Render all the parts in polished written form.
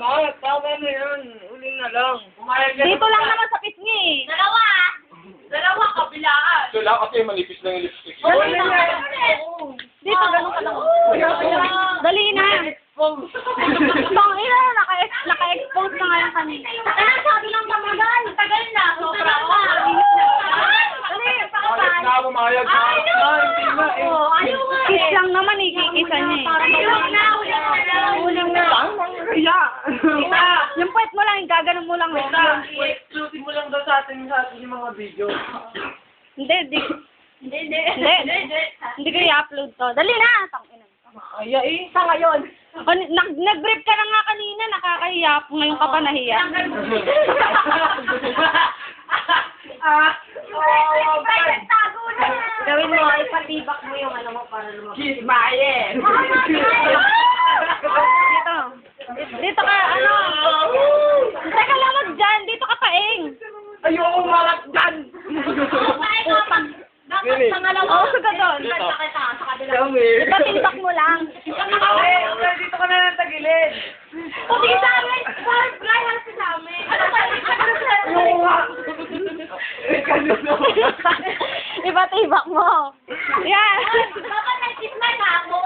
Tama na yan. Uli na lang. Dito lang naman sa pisngi. Dalawa, kabilaan. Ito lang kasi manipis lang yung lipstick. Dito, ganun ka lang. Dali na. Tong ina, naka-expose na nga yung kanina. Sabi lang tamagal. Tagal na. Sobra. Mayag na, mamayag na. Hindi na eh. Ayaw nga eh. Kiss lang naman, ikikisa niya eh. Ulang na. Kaya. Yung puwet mo lang, gaganon mo lang. Exclusive mo lang daw sa atin yung mga video. Hindi. Hindi. Hindi ko i-upload to. Dali na! Tangina. Kaya eh. Sa ngayon. Nag-brief ka na nga kanina, nakakahiya. Ngayon ka pa nahiya. Gawin mo, ipatibak mo yung ano mo para lumabas. Kiss Bayen. Dito ka, ano? Teka lang wag dyan, dito ka paing. Ayoko malat dyan. Dapat sa ngalawa. Oo, suga doon. Sa kabila. Kami. Ipatindak mo lang. Okay, dito ka na lang tagilid. O, sige sa amin. Fly house sa amin. Oo nga. Ipatindak mo. Yan. Dapat nag-kiss na ako.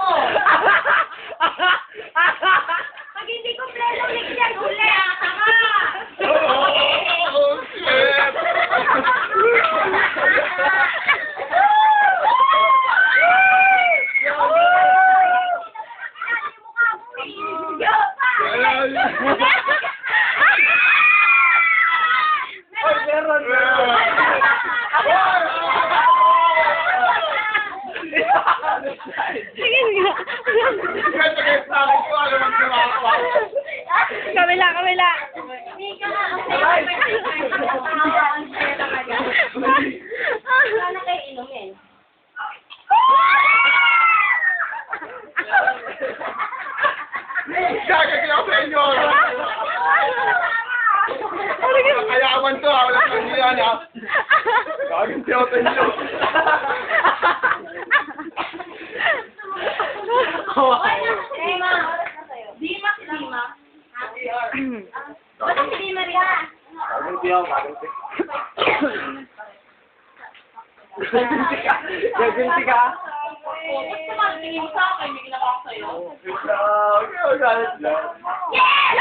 Pag hindi ko pleno, ligyan uli. Tama. Oh, shit! Oy, meron. Sige nga. Sige, sa akin ko, ano mang kumakawa. Kabila. Hindi ka nga. Ang saya talaga. Sana kayo inumin. Gagawin ako sa inyo. Kayaman to, wala kang yan, ha? Gagawin ako sa inyo. Dima. Dima si Dima. Ba't si Dima rin? Gaganti ka. Ba't naman tingin mo sa akin? May ginawa ko sa'yo. Galit lang. Yes!